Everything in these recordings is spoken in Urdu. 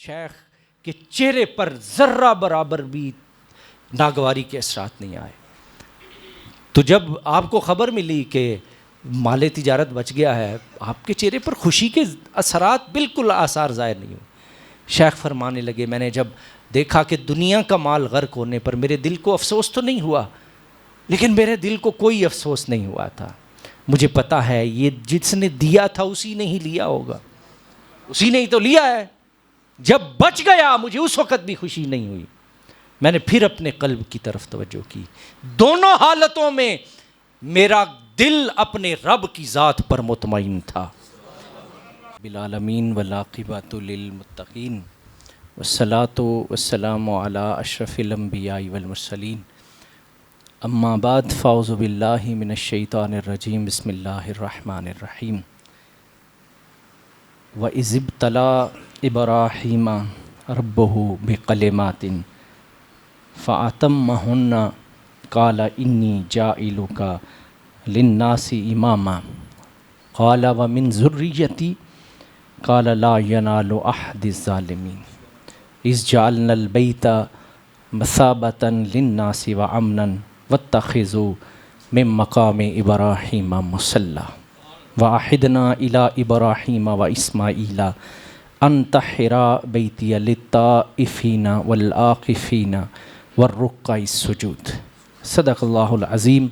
شیخ کے چہرے پر ذرہ برابر بھی ناگواری کے اثرات نہیں آئے. تو جب آپ کو خبر ملی کہ مال تجارت بچ گیا ہے، آپ کے چہرے پر خوشی کے اثرات بالکل آثار ظاہر نہیں ہوئے. شیخ فرمانے لگے میں نے جب دیکھا کہ دنیا کا مال غرق ہونے پر میرے دل کو افسوس تو نہیں ہوا، لیکن میرے دل کو کوئی افسوس نہیں ہوا تھا. مجھے پتا ہے یہ جس نے دیا تھا اسی نے ہی لیا ہوگا، اسی نے ہی تو لیا ہے. جب بچ گیا مجھے اس وقت بھی خوشی نہیں ہوئی. میں نے پھر اپنے قلب کی طرف توجہ کی. دونوں حالتوں میں میرا دل اپنے رب کی ذات پر مطمئن تھا. بالعالمین والعاقبۃ للمتقین والصلاۃ والسلام علی اشرف الانبیاء والمرسلین. اما بعد فاعوذ باللہ من الشیطان الرجیم. بسم اللہ الرحمن الرحیم. وَإِذِ ابْتَلَىٰ إِبْرَاهِيمَ رَبُّهُ بِكَلِمَاتٍ فَأَتَمَّهُنَّ قَالَ إِنِّي جَاعِلُكَ لِلنَّاسِ إِمَامًا قَالَ وَمِنْ ذُرِّيَّتِي قَالَ لَا يَنَالُ أَحَدِ الظَّالِمِينَ إِذْ جَعَلْنَا الْبَيْتَ مَثَابَةً لِلنَّاسِ وَأَمْنًا وَاتَّخِذُوا مِن مَّقَامِ إِبْرَاهِيمَ مُصَلًّى وَأَعِدْنَا إِلَىٰ إِبْرَاهِيمَ وَإِسْمَاعِيلَ أَن طَهِّرَا بَيْتِيَ لِلطَّائِفِينَ وَالْعَاكِفِينَ وَالرُّكَّعِ السُّجُودِ. صدق اللہ العظیم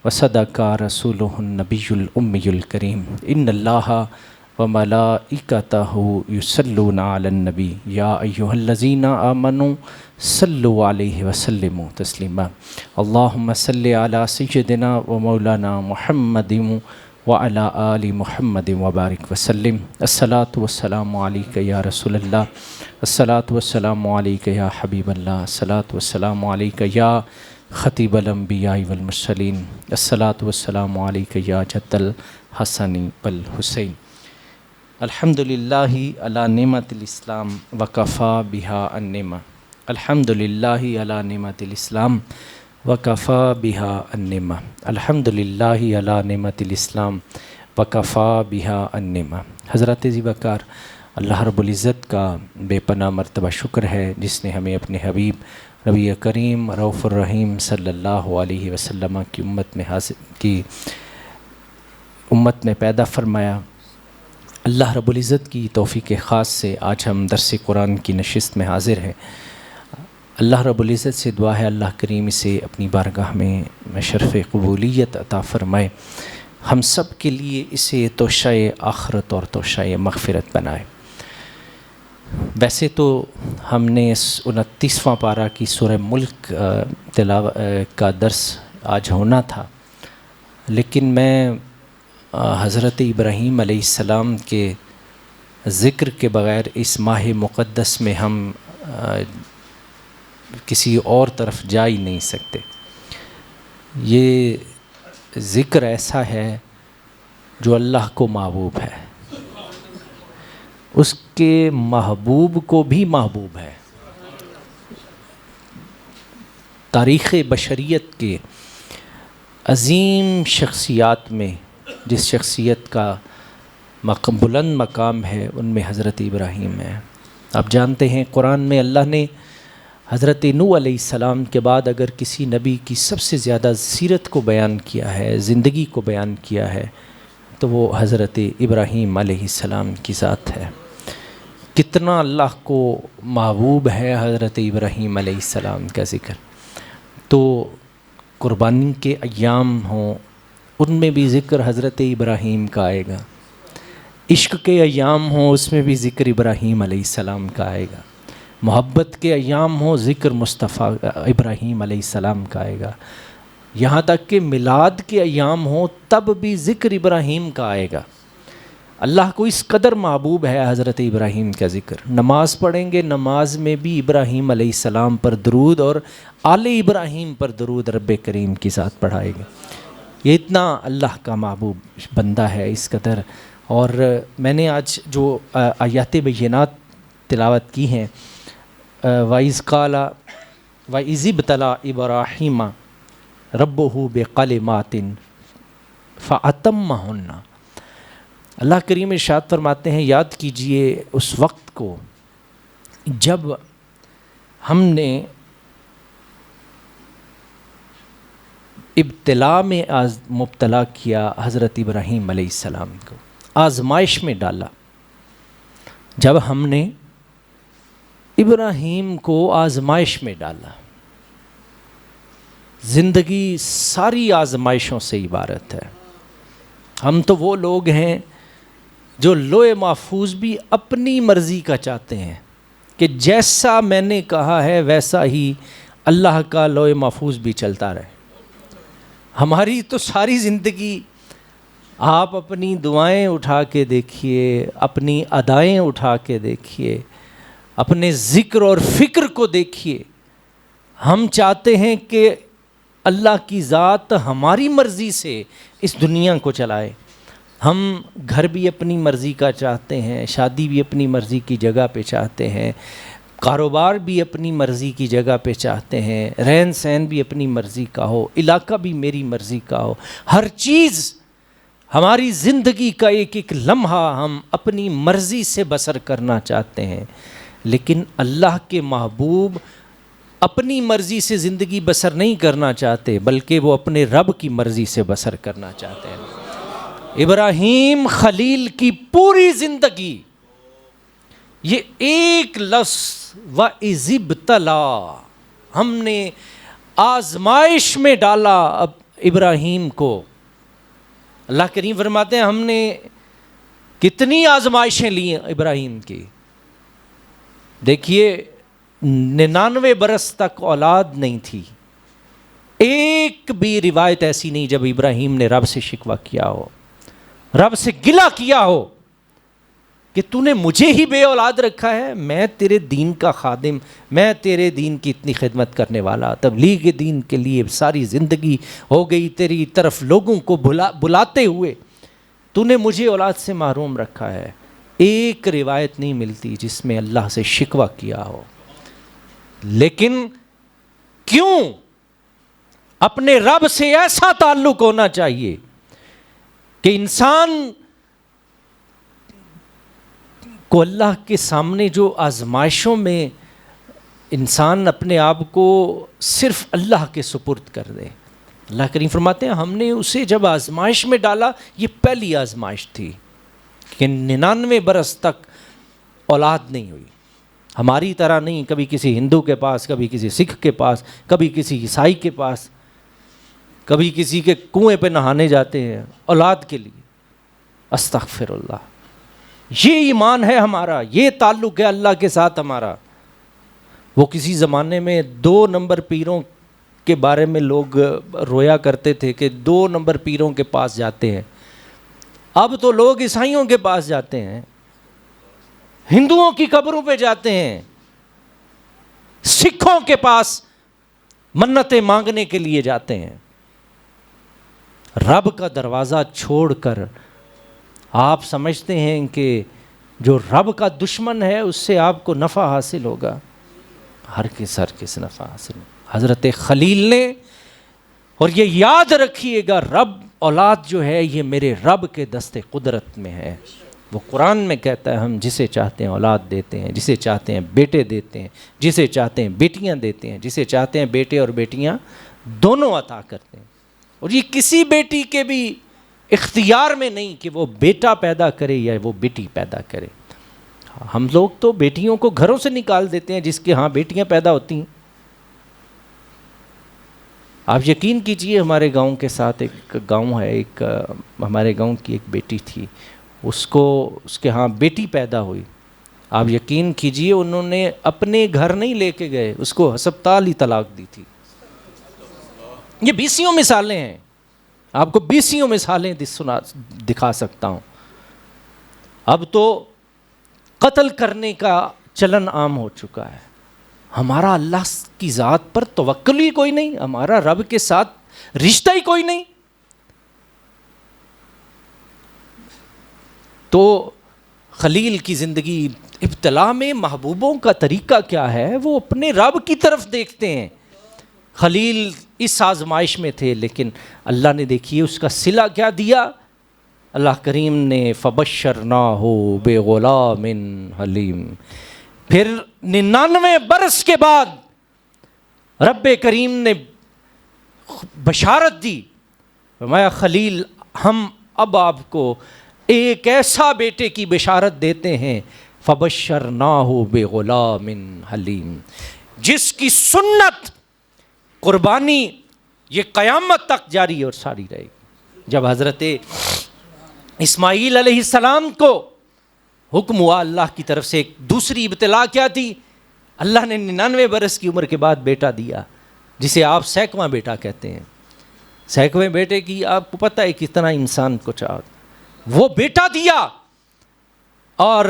وصدق رسولہ النبی الأمی الکریم. ان اللہ وملائکتہ یصلون علی النبی یا ایہا الذین آمنوا صلوا علیہ وسلموا تسلیما. اللہم صل علی سیدنا ومولانا محمد وعلی آل محمد وبارک وسلم. الصلاۃ والسلام علیک یا رسول اللہ، الصلاۃ والسلام علیک یا حبیب اللہ، الصلاۃ والسلام علیک یا خطیب الانبیاء والمرسلین، الصلاۃ والسلام علیک یا جد الحسن والحسین. الحمد للہ علی نعمت الاسلام وکفا بہا النعمہ. الحمد للہ علی نعمت الاسلام وکفا بہا النعمہ. الحمد للہ علی نعمت الاسلام وکفا بہا النعمہ. حضرت ذی وقار اللہ رب العزت کا بے پناہ مرتبہ شکر ہے جس نے ہمیں اپنے حبیب نبی کریم رؤوف الرحیم صلی اللہ علیہ وسلم کی امت میں پیدا فرمایا. اللہ رب العزت کی توفیق خاص سے آج ہم درس قرآن کی نشست میں حاضر ہیں. اللہ رب العزت سے دعا ہے اللہ کریم اسے اپنی بارگاہ میں شرف قبولیت عطا فرمائے. ہم سب کے لیے اسے توشہ آخرت اور توشہ مغفرت بنائے. ویسے تو ہم نے اس 29واں پارہ کی سورہ ملک کا درس آج ہونا تھا، لیکن میں حضرت ابراہیم علیہ السلام کے ذکر کے بغیر اس ماہ مقدس میں ہم کسی اور طرف جا ہی نہیں سکتے. یہ ذکر ایسا ہے جو اللہ کو محبوب ہے، اس کے محبوب کو بھی محبوب ہے. تاریخ بشریت کے عظیم شخصیات میں جس شخصیت کا بلند مقام ہے ان میں حضرت ابراہیم ہے. آپ جانتے ہیں قرآن میں اللہ نے حضرت نوح علیہ السلام کے بعد اگر کسی نبی کی سب سے زیادہ سیرت کو بیان کیا ہے، زندگی کو بیان کیا ہے، تو وہ حضرت ابراہیم علیہ السلام کی ذات ہے. کتنا اللہ کو محبوب ہے حضرت ابراہیم علیہ السلام کا ذکر. تو قربانی کے ایام ہوں ان میں بھی ذکر حضرت ابراہیم کا آئے گا، عشق کے ایام ہوں اس میں بھی ذکر ابراہیم علیہ السلام کا آئے گا، محبت کے ایام ہوں ذکر مصطفیٰ ابراہیم علیہ السلام کا آئے گا، یہاں تک کہ میلاد کے ایام ہوں تب بھی ذکر ابراہیم کا آئے گا. اللہ کو اس قدر محبوب ہے حضرت ابراہیم کا ذکر. نماز پڑھیں گے، نماز میں بھی ابراہیم علیہ السلام پر درود اور آل ابراہیم پر درود رب کریم کی ذات پڑھائے گا. یہ اتنا اللہ کا محبوب بندہ ہے اس قدر. اور میں نے آج جو آیات بینات تلاوت کی ہیں، وَإِذْ قَالَ وَإِذِ ابْتَلَىٰ إِبْرَاهِيمَ رَبُّهُ بِكَلِمَاتٍ فَأَتَمَّهُنَّ. اللہ کریم ارشاد فرماتے ہیں یاد کیجئے اس وقت کو جب ہم نے ابتلا میں مبتلا کیا حضرت ابراہیم علیہ السلام کو، آزمائش میں ڈالا، جب ہم نے ابراہیم کو آزمائش میں ڈالا، زندگی ساری آزمائشوں سے عبارت ہے۔ ہم تو وہ لوگ ہیں جو لوح محفوظ بھی اپنی مرضی کا چاہتے ہیں کہ جیسا میں نے کہا ہے ویسا ہی اللہ کا لوح محفوظ بھی چلتا رہے۔ ہماری تو ساری زندگی، آپ اپنی دعائیں اٹھا کے دیکھیے، اپنی ادائیں اٹھا کے دیکھیے، اپنے ذکر اور فکر کو دیکھیے، ہم چاہتے ہیں کہ اللہ کی ذات ہماری مرضی سے اس دنیا کو چلائے۔ ہم گھر بھی اپنی مرضی کا چاہتے ہیں، شادی بھی اپنی مرضی کی جگہ پہ چاہتے ہیں، کاروبار بھی اپنی مرضی کی جگہ پہ چاہتے ہیں، رہن سہن بھی اپنی مرضی کا ہو، علاقہ بھی میری مرضی کا ہو، ہر چیز، ہماری زندگی کا ایک ایک لمحہ ہم اپنی مرضی سے بسر کرنا چاہتے ہیں۔ لیکن اللہ کے محبوب اپنی مرضی سے زندگی بسر نہیں کرنا چاہتے، بلکہ وہ اپنے رب کی مرضی سے بسر کرنا چاہتے ہیں۔ ابراہیم خلیل کی پوری زندگی یہ ایک لفظ وَإِذِ ابْتَلَىٰ، ہم نے آزمائش میں ڈالا اب ابراہیم کو۔ اللہ کریم فرماتے ہیں ہم نے کتنی آزمائشیں لی ہیں ابراہیم کی۔ دیکھیے 99 برس تک اولاد نہیں تھی، ایک بھی روایت ایسی نہیں جب ابراہیم نے رب سے شکوہ کیا ہو، رب سے گلہ کیا ہو کہ تو نے مجھے ہی بے اولاد رکھا ہے، میں تیرے دین کا خادم، میں تیرے دین کی اتنی خدمت کرنے والا، تبلیغ دین کے لیے ساری زندگی ہو گئی تیری طرف لوگوں کو بلاتے ہوئے، تو نے مجھے اولاد سے محروم رکھا ہے۔ ایک روایت نہیں ملتی جس میں اللہ سے شکوہ کیا ہو۔ لیکن کیوں اپنے رب سے ایسا تعلق ہونا چاہیے کہ انسان کو اللہ کے سامنے جو آزمائشوں میں انسان اپنے آپ کو صرف اللہ کے سپرد کر دے۔ اللہ کریم فرماتے ہیں ہم نے اسے جب آزمائش میں ڈالا، یہ پہلی آزمائش تھی کہ 99 برس تک اولاد نہیں ہوئی۔ ہماری طرح نہیں، کبھی کسی ہندو کے پاس، کبھی کسی سکھ کے پاس، کبھی کسی عیسائی کے پاس، کبھی کسی کے کنویں پہ نہانے جاتے ہیں اولاد کے لیے۔ استغفر اللہ، یہ ایمان ہے ہمارا، یہ تعلق ہے اللہ کے ساتھ ہمارا۔ وہ کسی زمانے میں 2 نمبر پیروں کے بارے میں لوگ رویا کرتے تھے کہ 2 نمبر پیروں کے پاس جاتے ہیں۔ اب تو لوگ عیسائیوں کے پاس جاتے ہیں، ہندوؤں کی قبروں پہ جاتے ہیں، سکھوں کے پاس منتیں مانگنے کے لیے جاتے ہیں۔ رب کا دروازہ چھوڑ کر آپ سمجھتے ہیں کہ جو رب کا دشمن ہے اس سے آپ کو نفع حاصل ہوگا؟ ہرگز نفع حاصل نہیں۔ حضرت خلیل نے، اور یہ یاد رکھیے گا، رب اولاد جو ہے یہ میرے رب کے دست قدرت میں ہے۔ وہ قرآن میں کہتا ہے ہم جسے چاہتے ہیں اولاد دیتے ہیں، جسے چاہتے ہیں بیٹے دیتے ہیں، جسے چاہتے ہیں بیٹیاں دیتے ہیں، جسے چاہتے ہیں بیٹے اور بیٹیاں دونوں عطا کرتے ہیں۔ اور یہ کسی بیٹی کے بھی اختیار میں نہیں کہ وہ بیٹا پیدا کرے یا وہ بیٹی پیدا کرے۔ ہم لوگ تو بیٹیوں کو گھروں سے نکال دیتے ہیں جس کے ہاں بیٹیاں پیدا ہوتی ہیں۔ آپ یقین کیجئے ہمارے گاؤں کے ساتھ ایک گاؤں ہے، ایک ہمارے گاؤں کی ایک بیٹی تھی، اس کے ہاں بیٹی پیدا ہوئی۔ آپ یقین کیجئے انہوں نے اپنے گھر نہیں لے کے گئے، اس کو ہسپتال ہی طلاق دی تھی۔ یہ 20 مثالیں ہیں، آپ کو 20 مثالیں دکھا سکتا ہوں۔ اب تو قتل کرنے کا چلن عام ہو چکا ہے۔ ہمارا اللہ کی ذات پر توکل ہی کوئی نہیں، ہمارا رب کے ساتھ رشتہ ہی کوئی نہیں۔ تو خلیل کی زندگی ابتلا میں محبوبوں کا طریقہ کیا ہے؟ وہ اپنے رب کی طرف دیکھتے ہیں۔ خلیل اس آزمائش میں تھے، لیکن اللہ نے دیکھیے اس کا صلہ کیا دیا۔ اللہ کریم نے فبشرناہ بغلام حلیم، پھر 99 برس کے بعد رب کریم نے بشارت دی، فرمایا خلیل ہم اب آپ کو ایک ایسا بیٹے کی بشارت دیتے ہیں، فبشرناہ بغلام حلیم، جس کی سنت قربانی یہ قیامت تک جاری اور ساری رہے گی۔ جب حضرت اسماعیل علیہ السلام کو حکم ہوا اللہ کی طرف سے، ایک دوسری ابتلا کیا تھی؟ اللہ نے 99 برس کی عمر کے بعد بیٹا دیا، جسے آپ سینکواں بیٹا کہتے ہیں۔ سینکویں بیٹے کی آپ کو پتہ ہے کتنا انسان کو چاہتا، وہ بیٹا دیا، اور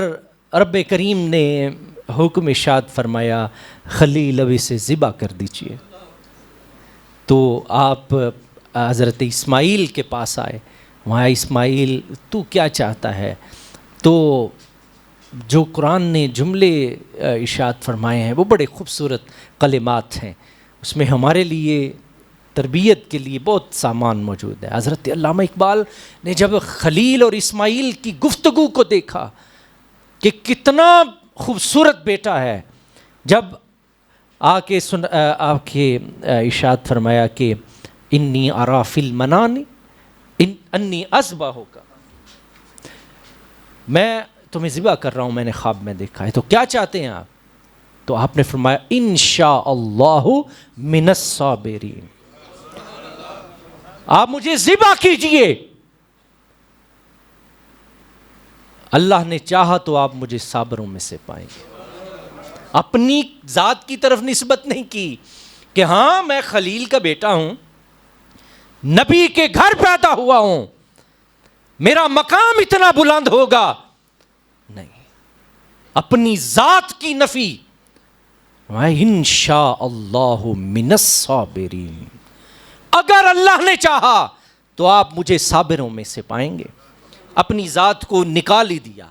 رب کریم نے حکم ارشاد فرمایا خلیل اب اسے ذبح کر دیجیے۔ تو آپ حضرت اسماعیل کے پاس آئے، وہاں اسماعیل تو کیا چاہتا ہے؟ تو جو قرآن نے جملے ارشاد فرمائے ہیں وہ بڑے خوبصورت کلمات ہیں، اس میں ہمارے لیے تربیت کے لیے بہت سامان موجود ہے۔ حضرت علامہ اقبال نے جب خلیل اور اسماعیل کی گفتگو کو دیکھا کہ کتنا خوبصورت بیٹا ہے، جب آ کے ارشاد فرمایا کہ انی ارا فی المنام انی اذبحک، میں تمہیں ذبح کر رہا ہوں، میں نے خواب میں دیکھا ہے، تو کیا چاہتے ہیں آپ؟ تو آپ نے فرمایا انشاءاللہ من الصابرین، آپ مجھے ذبح کیجئے، اللہ نے چاہا تو آپ مجھے صابروں میں سے پائیں گے۔ اپنی ذات کی طرف نسبت نہیں کی کہ ہاں میں خلیل کا بیٹا ہوں، نبی کے گھر پیدا ہوا ہوں، میرا مقام اتنا بلند ہوگا، نہیں، اپنی ذات کی نفی، انشاءاللہ من الصابرین، اگر اللہ نے چاہا تو آپ مجھے صابروں میں سے پائیں گے۔ اپنی ذات کو نکال ہی دیا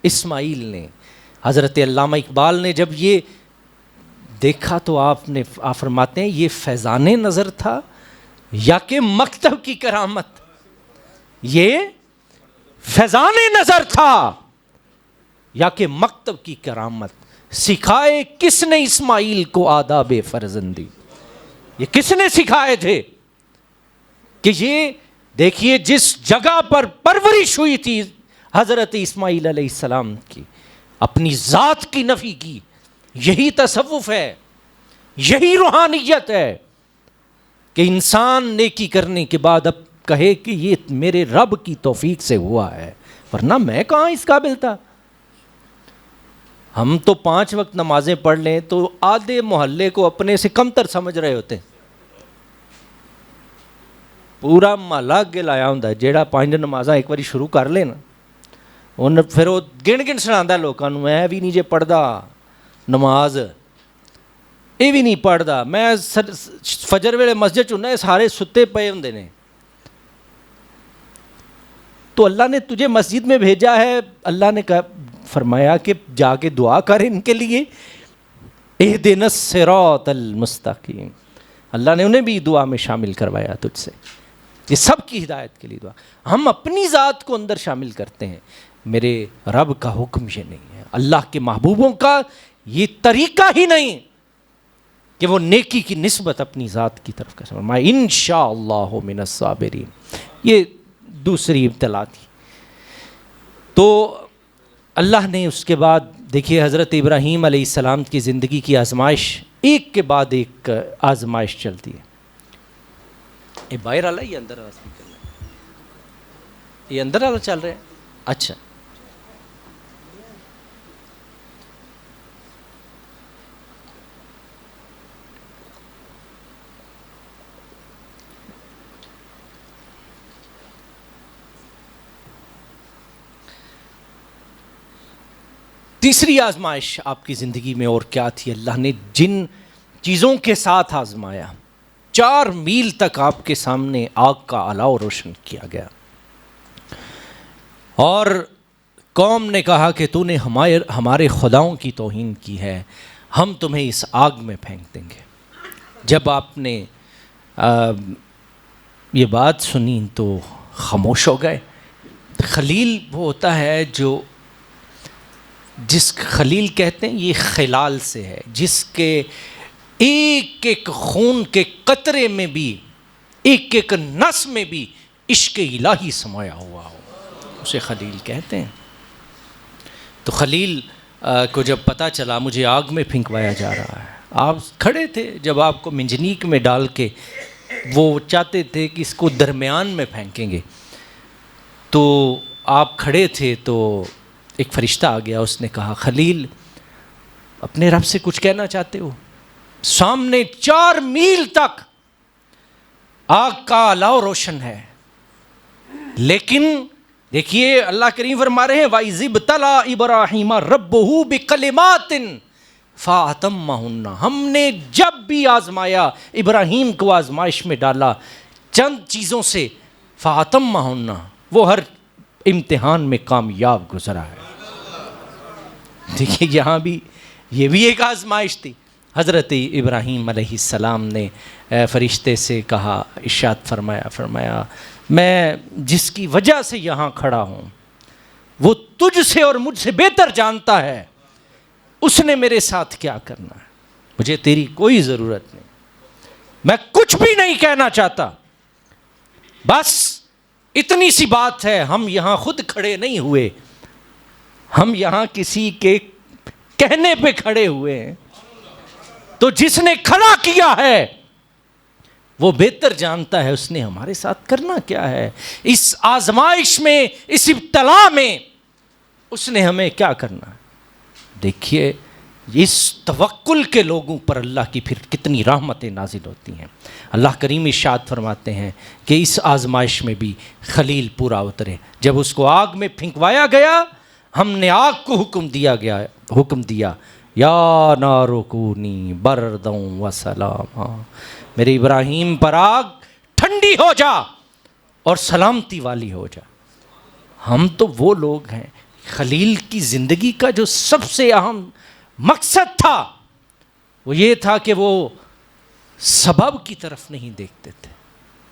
اسماعیل نے۔ حضرت علامہ اقبال نے جب یہ دیکھا تو آپ فرماتے ہیں یہ فیضان نظر تھا یا کہ مکتب کی کرامت؟ یہ فیضان نظر تھا یا کہ مکتب کی کرامت؟ سکھائے کس نے اسماعیل کو آداب فرزندی؟ یہ کس نے سکھائے تھے؟ کہ یہ دیکھیے جس جگہ پر پرورش ہوئی تھی حضرت اسماعیل علیہ السلام کی، اپنی ذات کی نفی کی۔ یہی تصوف ہے، یہی روحانیت ہے کہ انسان نیکی کرنے کے بعد اب کہے کہ یہ میرے رب کی توفیق سے ہوا ہے، ورنہ میں کہاں اس قابل تھا۔ ہم تو 5 وقت نمازیں پڑھ لیں تو آدھے محلے کو اپنے سے کمتر سمجھ رہے ہوتے ہیں۔ پورا محلہ اگے لایا ہوں جیڑا 5 نمازاں ایک باری شروع کر لے نا، ان پھر وہ گن سنا لوگوں کو، میں بھی نہیں جے پڑھدا نماز، یہ بھی نہیں پڑھدا، میں فجر ویلے مسجد چنا سارے ستے پے ہوندے نے۔ تو اللہ نے تجھے مسجد میں بھیجا ہے، اللہ نے فرمایا کہ جا کے دعا کر ان کے لیے، اہدنا الصراط المستقیم۔ اللہ نے انہیں بھی دعا میں شامل کروایا تجھ سے، یہ سب کی ہدایت کے لیے دعا۔ ہم اپنی ذات کو اندر شامل کرتے ہیں، میرے رب کا حکم یہ نہیں ہے، اللہ کے محبوبوں کا یہ طریقہ ہی نہیں کہ وہ نیکی کی نسبت اپنی ذات کی طرف کر سکیں۔ انشاءاللہ من الصابرین، یہ دوسری ابتلا تھی۔ تو اللہ نے اس کے بعد دیکھیے حضرت ابراہیم علیہ السلام کی زندگی کی آزمائش ایک کے بعد ایک آزمائش چلتی ہے۔ یہ باہر والا یہ اندر والا چل رہا ہے، یہ اندر والا چل رہا ہے، اچھا۔ تیسری آزمائش آپ کی زندگی میں اور کیا تھی؟ اللہ نے جن چیزوں کے ساتھ آزمایا، 4 میل تک آپ کے سامنے آگ کا الاؤ روشن کیا گیا، اور قوم نے کہا کہ تو نے ہمارے خداؤں کی توہین کی ہے، ہم تمہیں اس آگ میں پھینک دیں گے۔ جب آپ نے یہ بات سنی تو خاموش ہو گئے۔ خلیل وہ ہوتا ہے جو جس خلیل کہتے ہیں یہ خلال سے ہے، جس کے ایک ایک خون کے قطرے میں بھی، ایک ایک نس میں بھی عشق الہی سمایا ہوا ہو، اسے خلیل کہتے ہیں۔ تو خلیل کو جب پتہ چلا مجھے آگ میں پھینکوایا جا رہا ہے، آپ کھڑے تھے جب آپ کو منجنیق میں ڈال کے وہ چاہتے تھے کہ اس کو درمیان میں پھینکیں گے، تو آپ کھڑے تھے تو ایک فرشتہ آ گیا، اس نے کہا خلیل اپنے رب سے کچھ کہنا چاہتے ہو؟ سامنے 4 میل تک آگ کا الاؤ روشن ہے، لیکن دیکھیے اللہ کریم فرما رہے ہیں وَإِذِ ابْتَلَىٰ إِبْرَاهِيمَ رَبُّهُ بِكَلِمَاتٍ فَأَتَمَّهُنَّ، ہم نے جب بھی آزمایا ابراہیم کو آزمائش میں ڈالا چند چیزوں سے، فَأَتَمَّهُنَّ، وہ ہر امتحان میں کامیاب گزرا ہے۔ دیکھیے یہاں بھی یہ بھی ایک آزمائش تھی۔ حضرت ابراہیم علیہ السلام نے فرشتے سے کہا، ارشاد فرمایا میں جس کی وجہ سے یہاں کھڑا ہوں وہ تجھ سے اور مجھ سے بہتر جانتا ہے، اس نے میرے ساتھ کیا کرنا ہے، مجھے تیری کوئی ضرورت نہیں، میں کچھ بھی نہیں کہنا چاہتا، بس اتنی سی بات ہے، ہم یہاں خود کھڑے نہیں ہوئے، ہم یہاں کسی کے کہنے پہ کھڑے ہوئے ہیں، تو جس نے کھڑا کیا ہے وہ بہتر جانتا ہے اس نے ہمارے ساتھ کرنا کیا ہے، اس آزمائش میں، اس ابتلا میں اس نے ہمیں کیا کرنا ہے۔ دیکھیے اس توکل کے لوگوں پر اللہ کی پھر کتنی رحمتیں نازل ہوتی ہیں۔ اللہ کریم ارشاد فرماتے ہیں کہ اس آزمائش میں بھی خلیل پورا اترے۔ جب اس کو آگ میں پھینکوایا گیا، ہم نے آگ کو حکم دیا یا نار کونی بردا و سلاما، میرے ابراہیم پر آگ ٹھنڈی ہو جا اور سلامتی والی ہو جا۔ ہم تو وہ لوگ ہیں، خلیل کی زندگی کا جو سب سے اہم مقصد تھا وہ یہ تھا کہ وہ سبب کی طرف نہیں دیکھتے تھے۔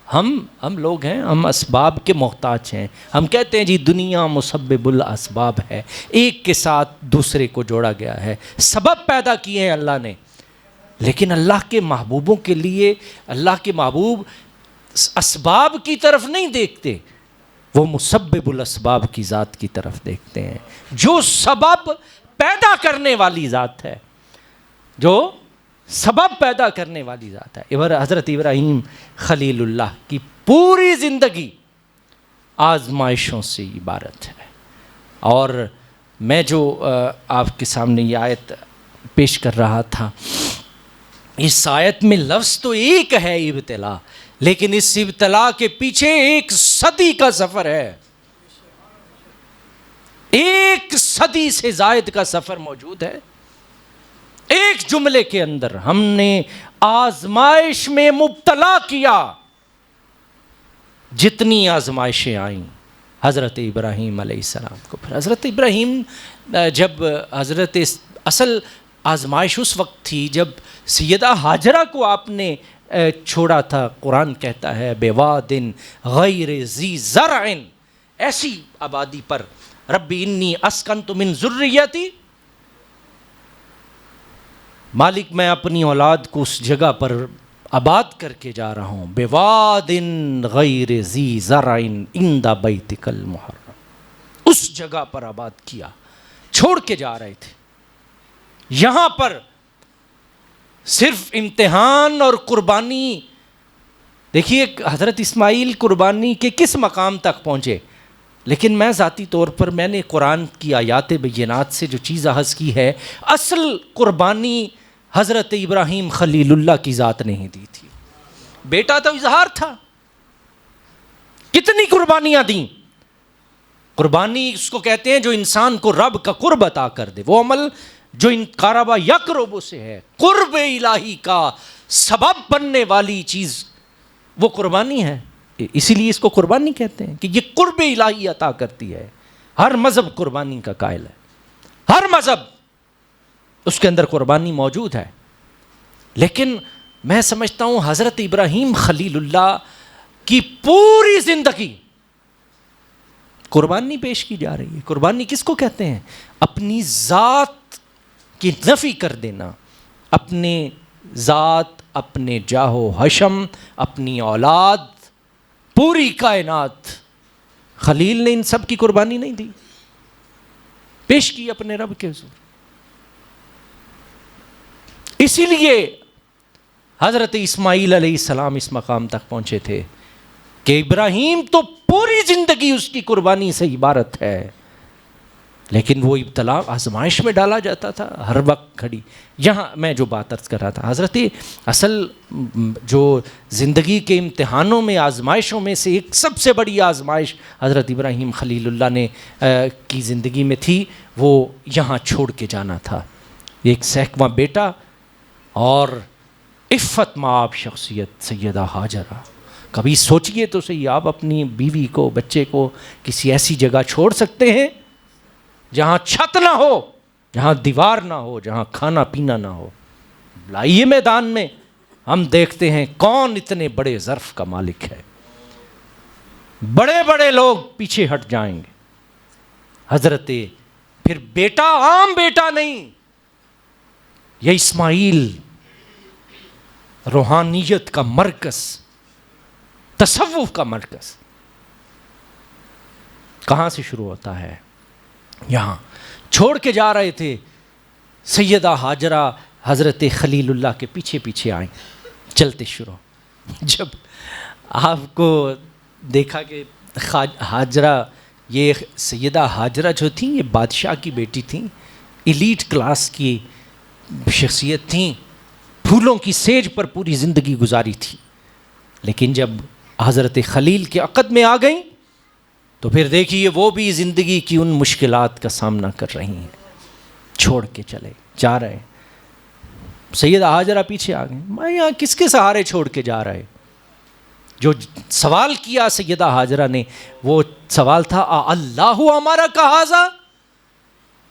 ہم لوگ ہیں، ہم اسباب کے محتاج ہیں، ہم کہتے ہیں جی دنیا مسبب الاسباب ہے، ایک کے ساتھ دوسرے کو جوڑا گیا ہے، سبب پیدا کیے ہیں اللہ نے، لیکن اللہ کے محبوبوں کے لیے اللہ کے محبوب اسباب کی طرف نہیں دیکھتے، وہ مسبب الاسباب کی ذات کی طرف دیکھتے ہیں، جو سبب پیدا کرنے والی ذات ہے، جو سبب پیدا کرنے والی ذات ہے۔ حضرت ابراہیم خلیل اللہ کی پوری زندگی آزمائشوں سے عبارت ہے، اور میں جو آپ کے سامنے یہ آیت پیش کر رہا تھا، اس آیت میں لفظ تو ایک ہے ابتلا، لیکن اس ابتلا کے پیچھے 1 صدی کا سفر ہے، 1 صدی سے زائد کا سفر موجود ہے۔ ایک جملے کے اندر ہم نے آزمائش میں مبتلا کیا، جتنی آزمائشیں آئیں حضرت ابراہیم علیہ السلام کو۔ پھر حضرت ابراہیم جب اصل آزمائش اس وقت تھی جب سیدہ ہاجرہ کو آپ نے چھوڑا تھا، قرآن کہتا ہے بواد غیر ذی زرع، ایسی آبادی پر، رب انی اسکنت من ذریتی، مالک میں اپنی اولاد کو اس جگہ پر آباد کر کے جا رہا ہوں، بواد غیر ذی زرع عند بیتک المحرم، اس جگہ پر آباد کیا، چھوڑ کے جا رہے تھے۔ یہاں پر صرف امتحان اور قربانی، دیکھیے حضرت اسماعیل قربانی کے کس مقام تک پہنچے، لیکن میں ذاتی طور پر میں نے قرآن کی آیات بینات سے جو چیز اخذ کی ہے، اصل قربانی حضرت ابراہیم خلیل اللہ کی ذات نے ہی دی تھی۔ بیٹا تو اظہار تھا، کتنی قربانیاں دیں۔ قربانی اس کو کہتے ہیں جو انسان کو رب کا قرب عطا کر دے، وہ عمل جو ان قربا یقرب سے ہے، قرب الہی کا سبب بننے والی چیز وہ قربانی ہے، اسی لیے اس کو قربانی کہتے ہیں کہ یہ قرب الہی عطا کرتی ہے۔ ہر مذہب قربانی کا قائل ہے، ہر مذہب اس کے اندر قربانی موجود ہے، لیکن میں سمجھتا ہوں حضرت ابراہیم خلیل اللہ کی پوری زندگی قربانی پیش کی جا رہی ہے. قربانی کس کو کہتے ہیں؟ اپنی ذات کی نفی کر دینا، اپنے ذات، اپنے جاہ و حشم، اپنی اولاد، پوری کائنات. خلیل نے ان سب کی قربانی نہیں دی، پیش کی اپنے رب کے حضور. اسی لیے حضرت اسماعیل علیہ السلام اس مقام تک پہنچے تھے کہ ابراہیم تو پوری زندگی اس کی قربانی سے عبارت ہے، لیکن وہ ابتلا آزمائش میں ڈالا جاتا تھا ہر وقت کھڑی. یہاں میں جو بات عرض کر رہا تھا، حضرت اصل جو زندگی کے امتحانوں میں، آزمائشوں میں سے ایک سب سے بڑی آزمائش حضرت ابراہیم خلیل اللہ نے کی زندگی میں تھی، وہ یہاں چھوڑ کے جانا تھا. ایک سیکواں بیٹا اور عفت مآب شخصیت سیدہ ہاجرہ. کبھی سوچئے تو صحیح، آپ اپنی بیوی کو، بچے کو کسی ایسی جگہ چھوڑ سکتے ہیں جہاں چھت نہ ہو، جہاں دیوار نہ ہو، جہاں کھانا پینا نہ ہو؟ لائیے میدان میں، ہم دیکھتے ہیں کون اتنے بڑے ظرف کا مالک ہے. بڑے بڑے لوگ پیچھے ہٹ جائیں گے. حضرت پھر بیٹا عام بیٹا نہیں، یہ اسماعیل روحانیت کا مرکز، تصوف کا مرکز کہاں سے شروع ہوتا ہے؟ یہاں چھوڑ کے جا رہے تھے. سیدہ ہاجرہ حضرت خلیل اللہ کے پیچھے پیچھے آئیں، چلتے شروع. جب آپ کو دیکھا کہ ہاجرہ، یہ سیدہ ہاجرہ جو تھیں، یہ بادشاہ کی بیٹی تھیں، ایلیٹ کلاس کی شخصیت تھیں، پھولوں کی سیج پر پوری زندگی گزاری تھی. لیکن جب حضرت خلیل کے عقد میں آ گئیں تو پھر دیکھیے وہ بھی زندگی کی ان مشکلات کا سامنا کر رہی ہیں. چھوڑ کے چلے جا رہے ہیں. سیدہ ہاجرہ پیچھے آ گئے. میں یہاں کس کے سہارے چھوڑ کے جا رہے؟ جو سوال کیا سیدہ ہاجرہ نے، وہ سوال تھا اللہ ہمارا کہازا،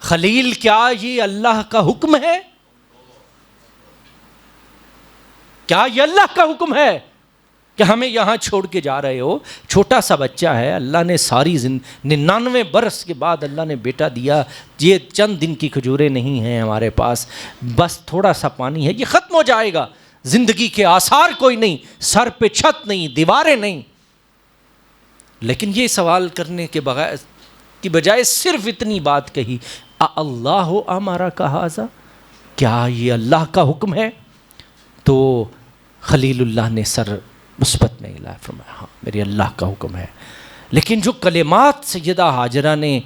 خلیل کیا یہ اللہ کا حکم ہے؟ کیا یہ اللہ کا حکم ہے کہ ہمیں یہاں چھوڑ کے جا رہے ہو؟ چھوٹا سا بچہ ہے، اللہ نے ساری 99 برس کے بعد اللہ نے بیٹا دیا. یہ چند دن کی کھجوریں نہیں ہیں ہمارے پاس، بس تھوڑا سا پانی ہے، یہ ختم ہو جائے گا. زندگی کے آثار کوئی نہیں، سر پہ چھت نہیں، دیواریں نہیں. لیکن یہ سوال کرنے کے بجائے صرف اتنی بات کہی، اللہ ہمارا کہازا، کیا یہ اللہ کا حکم ہے؟ تو خلیل اللہ نے سر مثبت میں ہلایا، فرمایا ہاں میرے اللہ کا حکم ہے. لیکن جو کلمات سیدہ ہاجرہ نے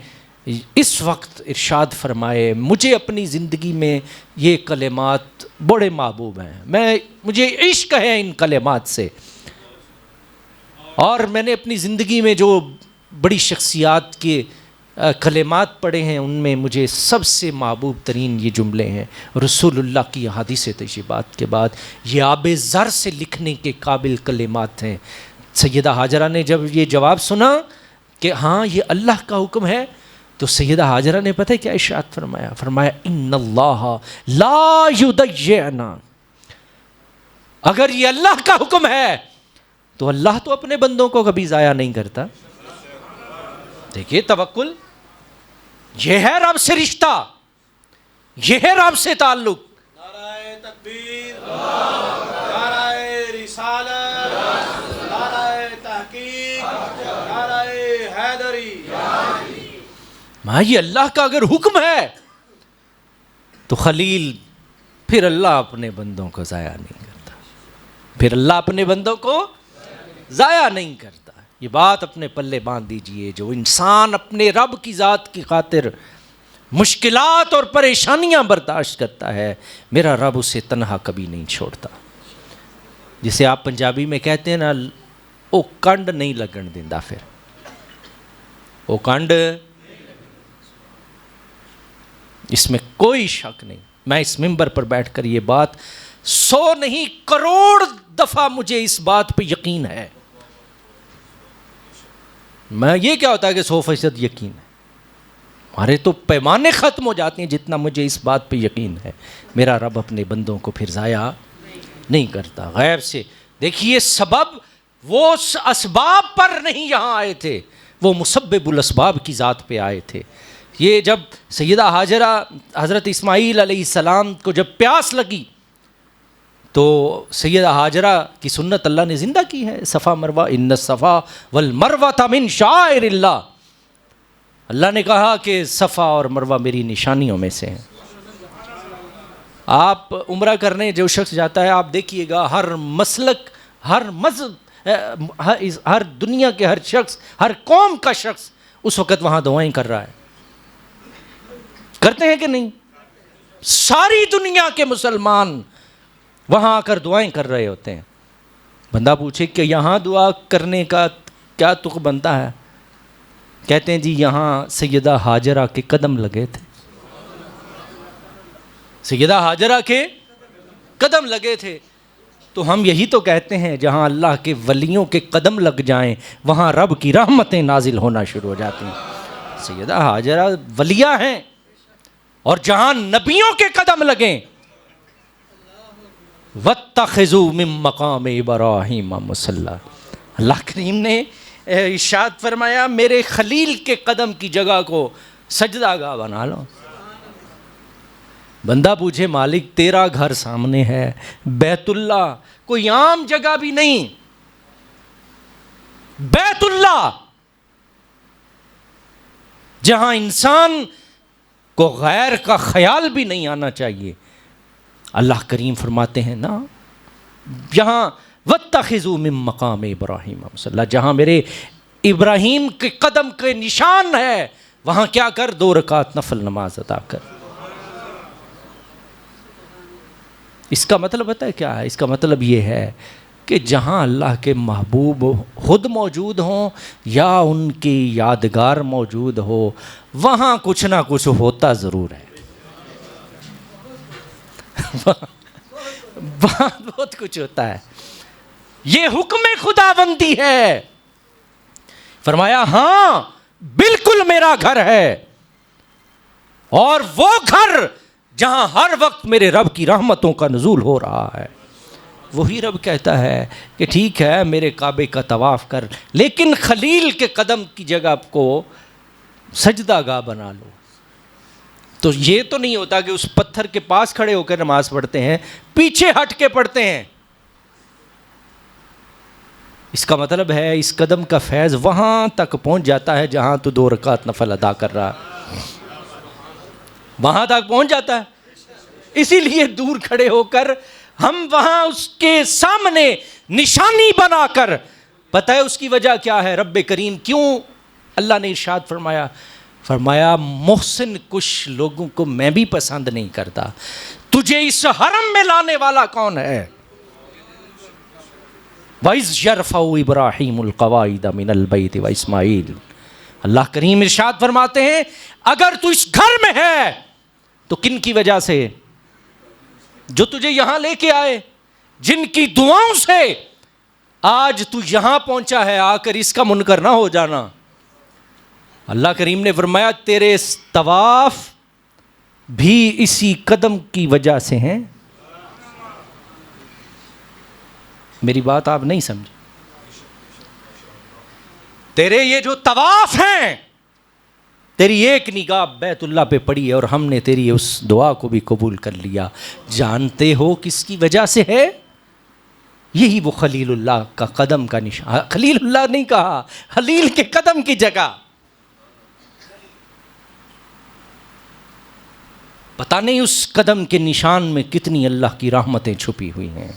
اس وقت ارشاد فرمائے، مجھے اپنی زندگی میں یہ کلمات بڑے محبوب ہیں. مجھے عشق ہے ان کلمات سے، اور میں نے اپنی زندگی میں جو بڑی شخصیات کے کلمات پڑھے ہیں، ان میں مجھے سب سے محبوب ترین یہ جملے ہیں رسول اللہ کی احادیث طیبات کے بعد. یہ آب زر سے لکھنے کے قابل کلمات ہیں. سیدہ ہاجرہ نے جب یہ جواب سنا کہ ہاں یہ اللہ کا حکم ہے، تو سیدہ ہاجرہ نے پتہ کیا ارشاد فرمایا؟ فرمایا ان اللہ لا یضیعنا، اگر یہ اللہ کا حکم ہے تو اللہ تو اپنے بندوں کو کبھی ضائع نہیں کرتا. دیکھیے توکل، یہ ہے رب سے رشتہ، یہ ہے رب سے تعلق. نعرہ تکبیر، نعرہ رسالت، نعرہ تحقیق، نعرہ حیدری. ماں یہ اللہ کا اگر حکم ہے تو خلیل، پھر اللہ اپنے بندوں کو ضائع نہیں کرتا، پھر اللہ اپنے بندوں کو ضائع نہیں کرتا. یہ بات اپنے پلے باندھ دیجئے. جو انسان اپنے رب کی ذات کی خاطر مشکلات اور پریشانیاں برداشت کرتا ہے، میرا رب اسے تنہا کبھی نہیں چھوڑتا. جسے آپ پنجابی میں کہتے ہیں نا، او کنڈ نہیں لگن دیندا. پھر او کنڈ، اس میں کوئی شک نہیں. میں اس منبر پر بیٹھ کر یہ بات 100 نہیں کروڑ دفعہ مجھے اس بات پہ یقین ہے. میں یہ کیا ہوتا ہے کہ 100% یقین ہے، ہمارے تو پیمانے ختم ہو جاتے ہیں جتنا مجھے اس بات پہ یقین ہے. میرا رب اپنے بندوں کو پھر ضائع نہیں کرتا. غیب سے دیکھیے، سبب وہ اسباب پر نہیں یہاں آئے تھے، وہ مسبب الاسباب کی ذات پہ آئے تھے. یہ جب سیدہ ہاجرہ حضرت اسماعیل علیہ السلام کو جب پیاس لگی تو سیدہ ہاجرہ کی سنت اللہ نے زندہ کی ہے. صفا مروہ، ان الصفا والمروہ من شعائر اللہ. اللہ نے کہا کہ صفا اور مروہ میری نشانیوں میں سے ہیں. آپ عمرہ کرنے جو شخص جاتا ہے آپ دیکھیے گا ہر مسلک، ہر مذہب، ہر دنیا کے ہر شخص، ہر قوم کا شخص اس وقت وہاں دعائیں کر رہا ہے. کرتے ہیں کہ نہیں؟ ساری دنیا کے مسلمان وہاں آ کر دعائیں کر رہے ہوتے ہیں. بندہ پوچھے کہ یہاں دعا کرنے کا کیا تخ بنتا ہے؟ کہتے ہیں جی یہاں سیدہ ہاجرہ کے قدم لگے تھے. سیدہ ہاجرہ کے قدم لگے تھے. تو ہم یہی تو کہتے ہیں جہاں اللہ کے ولیوں کے قدم لگ جائیں وہاں رب کی رحمتیں نازل ہونا شروع ہو جاتی ہیں. سیدہ ہاجرہ ولیہ ہیں، اور جہاں نبیوں کے قدم لگیں وَاتَّخِذُوا مِن مَّقَامِ إِبْرَاهِيمَ مُصَلًّى. اللہ کریم نے ارشاد فرمایا میرے خلیل کے قدم کی جگہ کو سجدہ گاہ بنا لو. بندہ پوچھے مالک تیرا گھر سامنے ہے، بیت اللہ کوئی عام جگہ بھی نہیں، بیت اللہ جہاں انسان کو غیر کا خیال بھی نہیں آنا چاہیے. اللہ کریم فرماتے ہیں نا یہاں وَاتَّخِذُوا مِن مَّقَامِ إِبْرَاهِيمَ مُصَلًّى، جہاں میرے ابراہیم کے قدم کے نشان ہے وہاں کیا کر 2 رکعت نفل نماز ادا کر. اس کا مطلب پتہ ہے کیا ہے؟ اس کا مطلب یہ ہے کہ جہاں اللہ کے محبوب خود موجود ہوں یا ان کی یادگار موجود ہو وہاں کچھ نہ کچھ ہوتا ضرور ہے. وہاں بہت کچھ ہوتا ہے. یہ حکم خدا بندی ہے. فرمایا ہاں بالکل میرا گھر ہے، اور وہ گھر جہاں ہر وقت میرے رب کی رحمتوں کا نزول ہو رہا ہے. وہی رب کہتا ہے کہ ٹھیک ہے میرے کعبے کا طواف کر، لیکن خلیل کے قدم کی جگہ کو سجدہ گاہ بنا لو. تو یہ تو نہیں ہوتا کہ اس پتھر کے پاس کھڑے ہو کر نماز پڑھتے ہیں، پیچھے ہٹ کے پڑھتے ہیں. اس کا مطلب ہے اس قدم کا فیض وہاں تک پہنچ جاتا ہے جہاں تو 2 رکعت نفل ادا کر رہا ہے، وہاں تک پہنچ جاتا ہے. اسی لیے دور کھڑے ہو کر ہم وہاں اس کے سامنے نشانی بنا کر، پتہ ہے اس کی وجہ کیا ہے؟ رب کریم کیوں اللہ نے ارشاد فرمایا محسن کچھ لوگوں کو میں بھی پسند نہیں کرتا. تجھے اس حرم میں لانے والا کون ہے؟ وَإِذْ يَرْفَعُ إِبْرَاهِيمُ الْقَوَاعِدَ مِنَ الْبَيْتِ وَإِسْمَاعِيلُ. اللہ کریم ارشاد فرماتے ہیں اگر تو اس گھر میں ہے تو کن کی وجہ سے؟ جو تجھے یہاں لے کے آئے، جن کی دعاؤں سے آج تو یہاں پہنچا ہے، آ کر اس کا منکر نہ ہو جانا. اللہ کریم نے فرمایا تیرے طواف بھی اسی قدم کی وجہ سے ہیں. میری بات آپ نہیں سمجھے. تیرے یہ جو طواف ہیں، تیری ایک نگاہ بیت اللہ پہ پڑی ہے اور ہم نے تیری اس دعا کو بھی قبول کر لیا. جانتے ہو کس کی وجہ سے ہے؟ یہی وہ خلیل اللہ کا قدم کا نشان. خلیل اللہ نہیں کہا، خلیل کے قدم کی جگہ. پتہ نہیں اس قدم کے نشان میں کتنی اللہ کی رحمتیں چھپی ہوئی ہیں.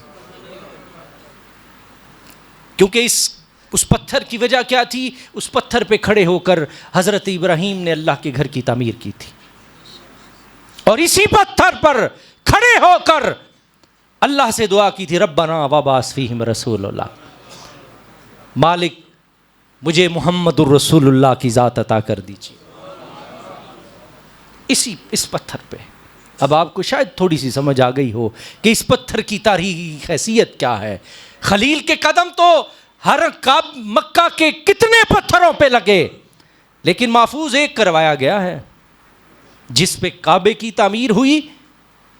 کیونکہ اس پتھر کی وجہ کیا تھی؟ اس پتھر پہ کھڑے ہو کر حضرت ابراہیم نے اللہ کے گھر کی تعمیر کی تھی، اور اسی پتھر پر کھڑے ہو کر اللہ سے دعا کی تھی ربنا وابعث فیہم رسول اللہ. مالک مجھے محمد الرسول اللہ کی ذات عطا کر دیجیے. اس پتھر پہ اب آپ کو شاید تھوڑی سی سمجھ آ گئی ہو کہ اس پتھر کی تاریخی حیثیت کیا ہے. خلیل کے قدم تو ہر مکہ کے کتنے پتھروں پہ لگے، لیکن محفوظ ایک کروایا گیا ہے جس پہ کعبے کی تعمیر ہوئی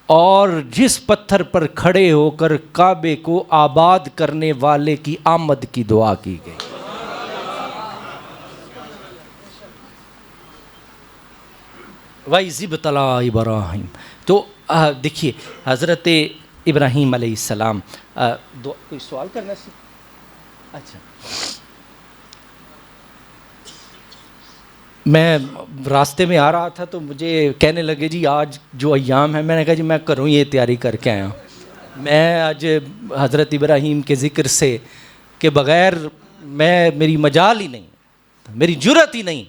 اور جس پتھر پر کھڑے ہو کر کعبے کو آباد کرنے والے کی آمد کی دعا کی گئی. وَإِذِ ابْتَلَىٰ ابراہیم. تو دیکھیے حضرت ابراہیم علیہ السلام کوئی سوال کرنا سی؟ اچھا، میں راستے میں آ رہا تھا تو مجھے کہنے لگے جی آج جو ایام ہے، میں نے کہا جی میں کروں یہ تیاری کر کے آیا ہوں. میں آج حضرت ابراہیم کے ذکر سے کے بغیر میری مجال ہی نہیں، میری جرأت ہی نہیں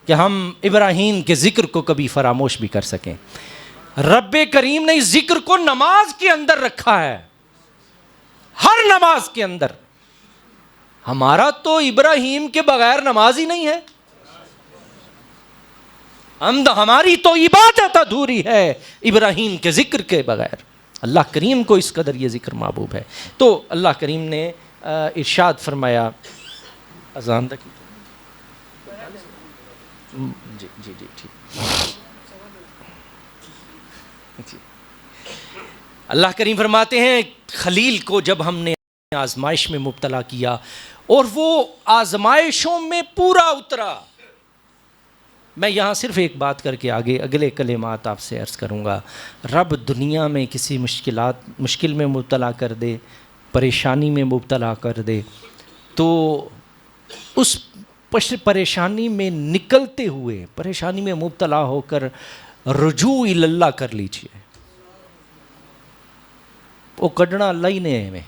کہ ہم ابراہیم کے ذکر کو کبھی فراموش بھی کر سکیں. رب کریم نے اس ذکر کو نماز کے اندر رکھا ہے، ہر نماز کے اندر. ہمارا تو ابراہیم کے بغیر نماز ہی نہیں ہے، ہماری تو عبادت ادھوری ہے ابراہیم کے ذکر کے بغیر. اللہ کریم کو اس قدر یہ ذکر محبوب ہے. تو اللہ کریم نے ارشاد فرمایا، اذان تک جی جی جی ٹھیک. اللہ کریم فرماتے ہیں خلیل کو جب ہم نے آزمائش میں مبتلا کیا اور وہ آزمائشوں میں پورا اترا. میں یہاں صرف ایک بات کر کے آگے اگلے کلمات آپ سے عرض کروں گا. رب دنیا میں کسی مشکل میں مبتلا کر دے، پریشانی میں مبتلا کر دے، تو اس پریشانی میں نکلتے ہوئے، پریشانی میں مبتلا ہو کر رجوع اللہ کر لیجئے. وہ کڈنا اللہ ہی نے ہمیں،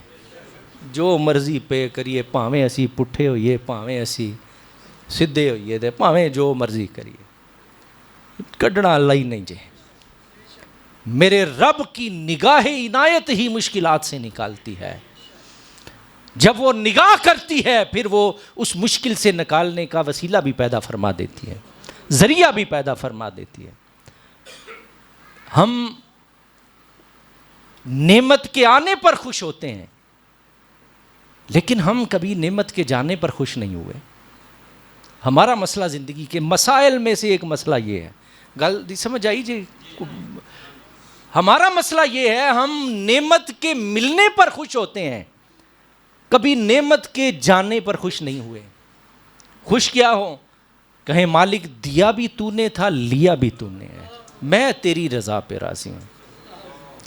جو مرضی پہ کریے، پاویں اسی پٹھے ہوئیے، پاویں اسی سدھے ہوئیے دے، پاویں جو مرضی کریے، کڈنا اللہ ہی نہیں جے. میرے رب کی نگاہ عنایت ہی مشکلات سے نکالتی ہے. جب وہ نگاہ کرتی ہے پھر وہ اس مشکل سے نکالنے کا وسیلہ بھی پیدا فرما دیتی ہے، ذریعہ بھی پیدا فرما دیتی ہے. ہم نعمت کے آنے پر خوش ہوتے ہیں، لیکن ہم کبھی نعمت کے جانے پر خوش نہیں ہوئے. ہمارا مسئلہ زندگی کے مسائل میں سے ایک مسئلہ یہ ہے، گل سمجھ آئی جی. ہمارا مسئلہ یہ ہے، ہم نعمت کے ملنے پر خوش ہوتے ہیں، کبھی نعمت کے جانے پر خوش نہیں ہوئے. خوش کیا ہو، کہیں مالک دیا بھی تو نے تھا، لیا بھی تو نے ہے، میں تیری رضا پہ راضی ہوں.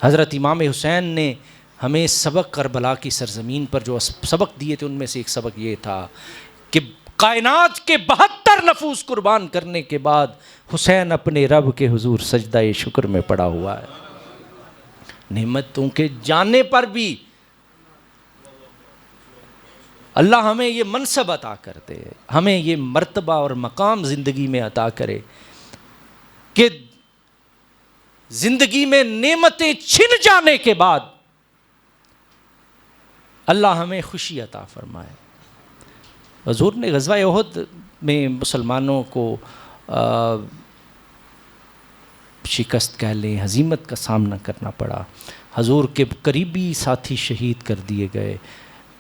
حضرت امام حسین نے ہمیں سبق کربلا کی سرزمین پر جو سبق دیے تھے، ان میں سے ایک سبق یہ تھا کہ کائنات کے 72 نفوس قربان کرنے کے بعد حسین اپنے رب کے حضور سجدہ شکر میں پڑا ہوا ہے. نعمتوں کے جانے پر بھی اللہ ہمیں یہ منصب عطا کر دے، ہمیں یہ مرتبہ اور مقام زندگی میں عطا کرے کہ زندگی میں نعمتیں چھن جانے کے بعد اللہ ہمیں خوشی عطا فرمائے. حضور نے غزوہ احد میں مسلمانوں کو شکست کہہ لیں، ہزیمت کا سامنا کرنا پڑا. حضور کے قریبی ساتھی شہید کر دیے گئے.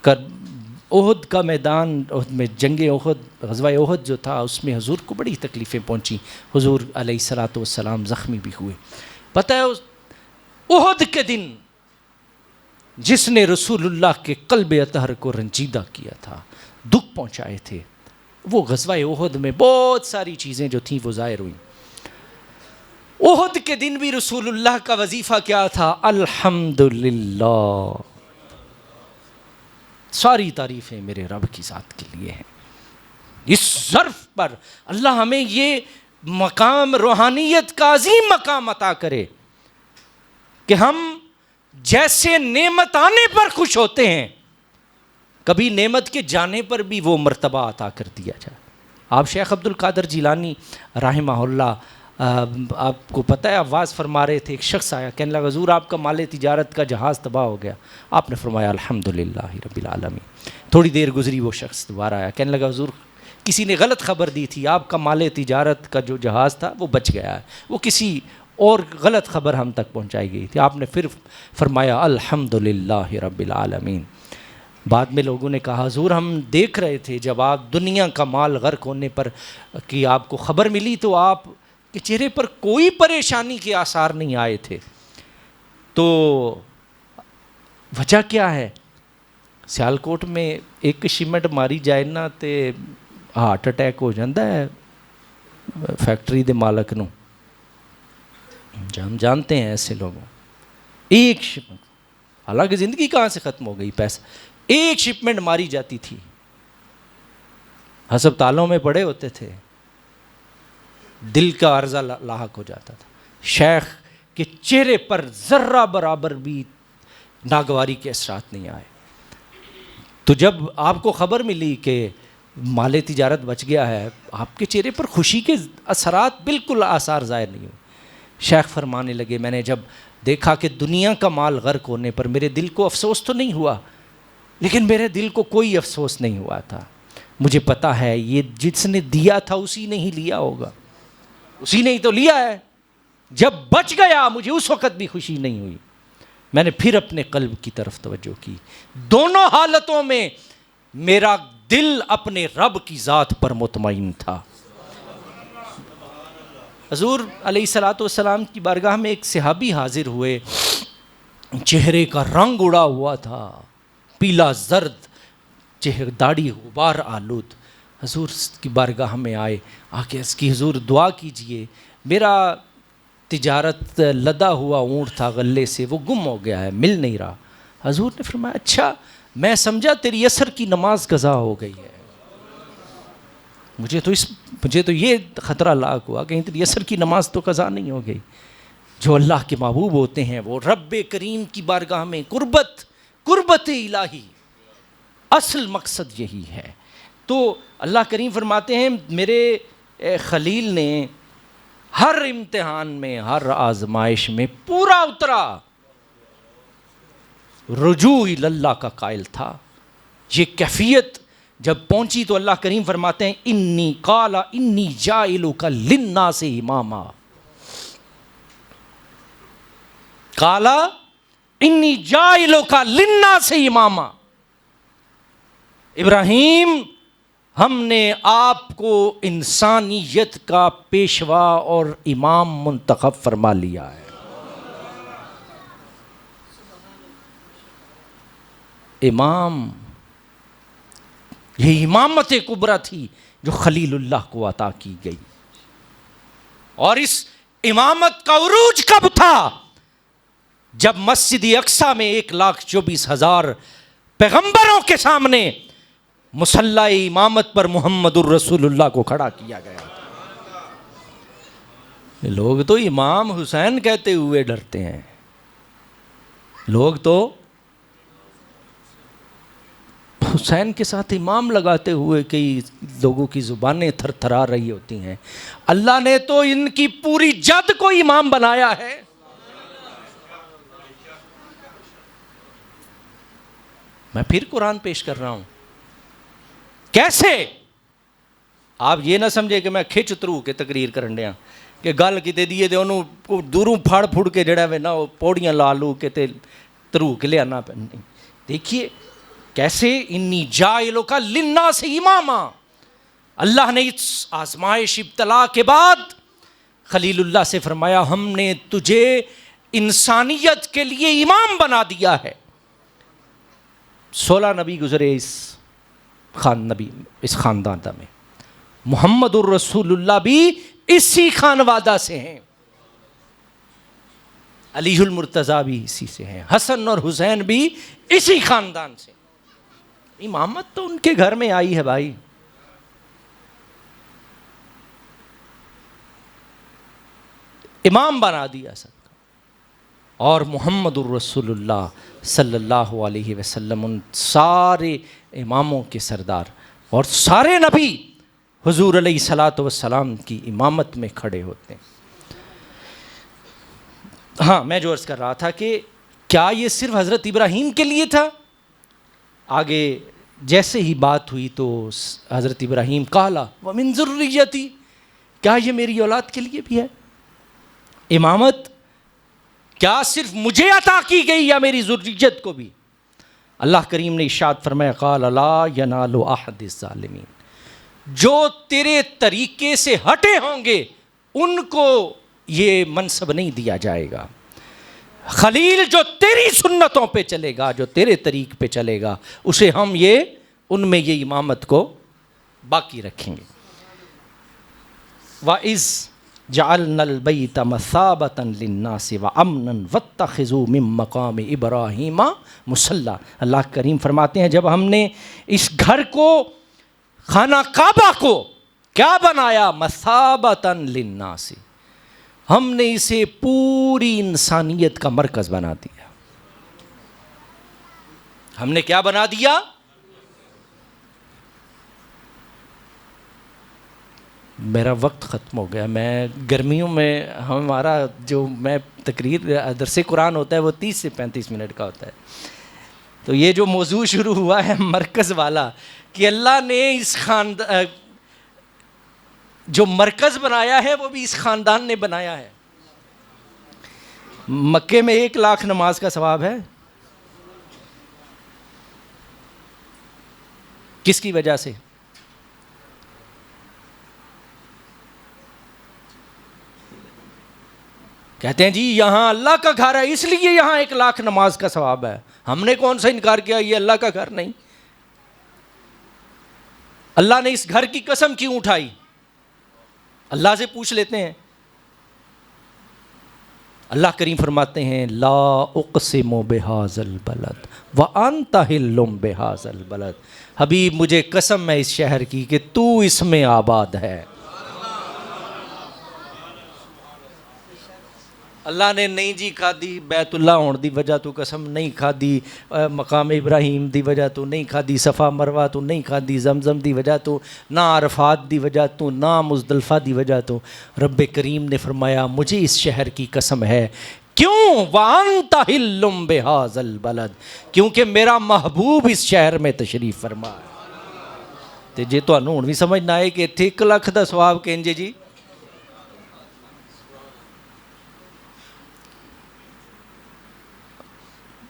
احد کا میدان، احد میں جنگ احد، غزوہ احد جو تھا، اس میں حضور کو بڑی تکلیفیں پہنچیں. حضور علیہ الصلاۃ والسلام زخمی بھی ہوئے. پتہ ہے احد کے دن جس نے رسول اللہ کے قلب اطہر کو رنجیدہ کیا تھا، دکھ پہنچائے تھے، وہ غزوہ احد میں بہت ساری چیزیں جو تھیں وہ ظاہر ہوئیں. احد کے دن بھی رسول اللہ کا وظیفہ کیا تھا؟ الحمدللہ، ساری تعریفیں میرے رب کی ذات کے لیے ہیں. اس ظرف پر اللہ ہمیں یہ مقام روحانیت کا عظیم مقام عطا کرے کہ ہم جیسے نعمت آنے پر خوش ہوتے ہیں، کبھی نعمت کے جانے پر بھی وہ مرتبہ عطا کر دیا جائے. آپ شیخ عبد القادر جیلانی رحمہ اللہ، آپ کو پتہ ہے، آواز فرما رہے تھے، ایک شخص آیا کہنے لگا حضور آپ کا مال تجارت کا جہاز تباہ ہو گیا. آپ نے فرمایا الحمدللہ رب العالمین. تھوڑی دیر گزری، وہ شخص دوبارہ آیا، کہنے لگا حضور کسی نے غلط خبر دی تھی، آپ کا مال تجارت کا جو جہاز تھا وہ بچ گیا ہے، وہ کسی اور غلط خبر ہم تک پہنچائی گئی تھی. آپ نے پھر فرمایا الحمدللہ رب العالمین. بعد میں لوگوں نے کہا حضور ہم دیکھ رہے تھے جب آپ دنیا کا مال غرق ہونے پر کہ آپ کو خبر ملی تو آپ کے چہرے پر کوئی پریشانی کے آثار نہیں آئے تھے، تو وجہ کیا ہے؟ سیالکوٹ میں ایک شمٹ ماری جائے نا تے ہارٹ اٹیک ہو جاتا ہے فیکٹری دے مالک نو. ہم جانتے ہیں ایسے لوگوں. ایک شپمنٹ، حالانکہ زندگی کہاں سے ختم ہو گئی، پیسہ ایک شپمنٹ ماری جاتی تھی، ہسپتالوں میں پڑے ہوتے تھے، دل کا عرضہ لاحق ہو جاتا تھا. شیخ کے چہرے پر ذرہ برابر بھی ناگواری کے اثرات نہیں آئے. تو جب آپ کو خبر ملی کہ مال تجارت بچ گیا ہے، آپ کے چہرے پر خوشی کے اثرات بالکل آثار ظاہر نہیں ہوئے. شیخ فرمانے لگے میں نے جب دیکھا کہ دنیا کا مال غرق ہونے پر میرے دل کو افسوس تو نہیں ہوا، لیکن میرے دل کو کوئی افسوس نہیں ہوا تھا. مجھے پتا ہے یہ جس نے دیا تھا اسی نے ہی لیا ہوگا، اسی نے ہی تو لیا ہے. جب بچ گیا مجھے اس وقت بھی خوشی نہیں ہوئی. میں نے پھر اپنے قلب کی طرف توجہ کی. دونوں حالتوں میں میرا دل اپنے رب کی ذات پر مطمئن تھا. حضور علیہ الصلوۃ والسلام کی بارگاہ میں ایک صحابی حاضر ہوئے، چہرے کا رنگ اڑا ہوا تھا، پیلا زرد، چہرے داڑھی غبار آلود. حضور کی بارگاہ میں آئے، آ کے اس کی حضور دعا کیجئے، میرا تجارت لدا ہوا اونٹ تھا غلے سے، وہ گم ہو گیا ہے، مل نہیں رہا. حضور نے فرمایا اچھا، میں سمجھا تیری عصر کی نماز قضا ہو گئی ہے. مجھے تو یہ خطرہ لاحق ہوا کہ تیری عصر کی نماز تو قضا نہیں ہو گئی. جو اللہ کے محبوب ہوتے ہیں وہ رب کریم کی بارگاہ میں قربت الہی، اصل مقصد یہی ہے. تو اللہ کریم فرماتے ہیں میرے خلیل نے ہر امتحان میں، ہر آزمائش میں پورا اترا، رجوع اللہ کا قائل تھا. یہ کیفیت جب پہنچی تو اللہ کریم فرماتے ہیں انی جاعلک للناس اماما. قالا انی جاعلک للناس اماما. ابراہیم، ہم نے آپ کو انسانیت کا پیشوا اور امام منتخب فرما لیا ہے. امام، یہ امامت کبریٰ تھی جو خلیل اللہ کو عطا کی گئی. اور اس امامت کا عروج کب تھا؟ جب مسجد اقصیٰ میں 1,24,000 پیغمبروں کے سامنے مصلی امامت پر محمد الرسول اللہ کو کھڑا کیا گیا. لوگ تو امام حسین کہتے ہوئے ڈرتے ہیں، لوگ تو حسین کے ساتھ امام لگاتے ہوئے کئی لوگوں کی زبانیں تھر تھرا رہی ہوتی ہیں. اللہ نے تو ان کی پوری جد کو امام بنایا ہے. میں پھر قرآن پیش کر رہا ہوں. کیسے؟ آپ یہ نہ سمجھے کہ میں کھچ ترو کے تقریر کرن دیا کہ گل کتے دیے تے انہوں کو دوروں پھاڑ پھوڑ کے جڑا ہے نا پوڑیاں لا لو کے تے ترو کے لے آنا پہ. دیکھیے کیسے انی جاعلک للناس اماما. اللہ نے اس آزمائش ابتلا کے بعد خلیل اللہ سے فرمایا ہم نے تجھے انسانیت کے لیے امام بنا دیا ہے. 16 نبی گزرے اس خاندان میں. محمد الرسول اللہ بھی اسی خانوادہ سے ہیں، علی المرتضیٰ بھی اسی سے ہیں، حسن اور حسین بھی اسی خاندان سے. امامت تو ان کے گھر میں آئی ہے بھائی. امام بنا دیا سب کا. اور محمد الرسول اللہ صلی اللہ علیہ وسلم ان سارے اماموں کے سردار اور سارے نبی حضور علیہ الصلوۃ والسلام کی امامت میں کھڑے ہوتے ہیں. ہاں میں جو عرض کر رہا تھا کہ کیا یہ صرف حضرت ابراہیم کے لیے تھا؟ آگے جیسے ہی بات ہوئی تو حضرت ابراہیم قالا ومن ذریتی، کیا یہ میری اولاد کے لیے بھی ہے امامت؟ کیا صرف مجھے عطا کی گئی یا میری ذریت کو بھی؟ اللہ کریم نے ارشاد فرمایا قال لا ینال احد الظالمین، جو تیرے طریقے سے ہٹے ہوں گے ان کو یہ منصب نہیں دیا جائے گا. خلیل جو تیری سنتوں پہ چلے گا، جو تیرے طریق پہ چلے گا، اسے ہم ان میں یہ امامت کو باقی رکھیں گے. وَإِذْ جعلنا البیت مثابۃ للناس وامنا واتخذوا من مقام ابراہیم مصلی. اللہ کریم فرماتے ہیں جب ہم نے اس گھر کو خانہ کعبہ کو کیا بنایا؟ مثابۃ للناس، ہم نے اسے پوری انسانیت کا مرکز بنا دیا. ہم نے کیا بنا دیا؟ میرا وقت ختم ہو گیا. میں گرمیوں میں ہمارا جو میں تقریر درس قرآن ہوتا ہے وہ 30 سے 35 منٹ کا ہوتا ہے. تو یہ جو موضوع شروع ہوا ہے مرکز والا کہ اللہ نے اس جو مرکز بنایا ہے وہ بھی اس خاندان نے بنایا ہے. مکے میں 1 لاکھ نماز کا ثواب ہے. کس کی وجہ سے؟ کہتے ہیں جی یہاں اللہ کا گھر ہے اس لیے یہاں 1 لاکھ نماز کا ثواب ہے. ہم نے کون سا انکار کیا یہ اللہ کا گھر نہیں؟ اللہ نے اس گھر کی قسم کیوں اٹھائی؟ اللہ سے پوچھ لیتے ہیں. اللہ کریم فرماتے ہیں لا اقسم بہذا البلد وانت حل بہذا البلد. حبیب مجھے قسم ہے اس شہر کی کہ تو اس میں آباد ہے. اللہ نے نہیں جی کھادی بیت اللہ ہون دی وجہ تو قسم نہیں کھادی, مقام ابراہیم دی وجہ تو نہیں کھادی, صفا مروہ تو نہیں کھادی, زمزم دی وجہ تو, نہ عرفات دی وجہ تو, نہ مزدلفہ دی وجہ تو. رب کریم نے فرمایا مجھے اس شہر کی قسم ہے. کیوں؟ وَأَنْتَ حِلٌّ بِهَذَا الْبَلَدِ, کیونکہ میرا محبوب اس شہر میں تشریف فرما ہے. تے جے تانوں ہن وی سمجھ نہ آئے کہ اتھے 1 لاکھ دا ثواب کینجے جی,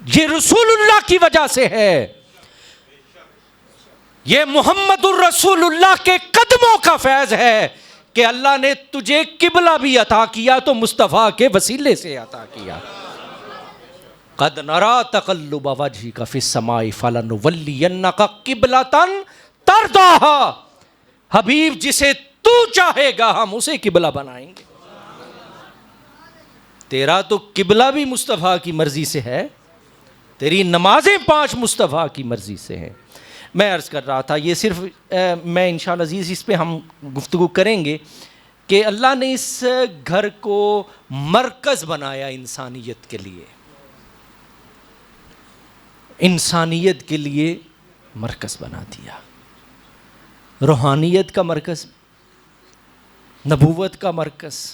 یہ رسول اللہ کی وجہ سے ہے. یہ محمد الرسول اللہ کے قدموں کا فیض ہے کہ اللہ نے تجھے قبلہ بھی عطا کیا تو مصطفیٰ کے وسیلے سے عطا کیا. قد نرى تقلب وجهك في السماء فلنولينك قبلة ترضاها. حبیب جسے تو چاہے گا ہم اسے قبلہ بنائیں گے. تیرا تو قبلہ بھی مصطفیٰ کی مرضی سے ہے, تیری نمازیں 5 مصطفیٰ کی مرضی سے ہیں. میں عرض کر رہا تھا یہ صرف میں انشاءاللہ عزیز اس پہ ہم گفتگو کریں گے کہ اللہ نے اس گھر کو مرکز بنایا انسانیت کے لیے, انسانیت کے لیے مرکز بنا دیا. روحانیت کا مرکز, نبوت کا مرکز,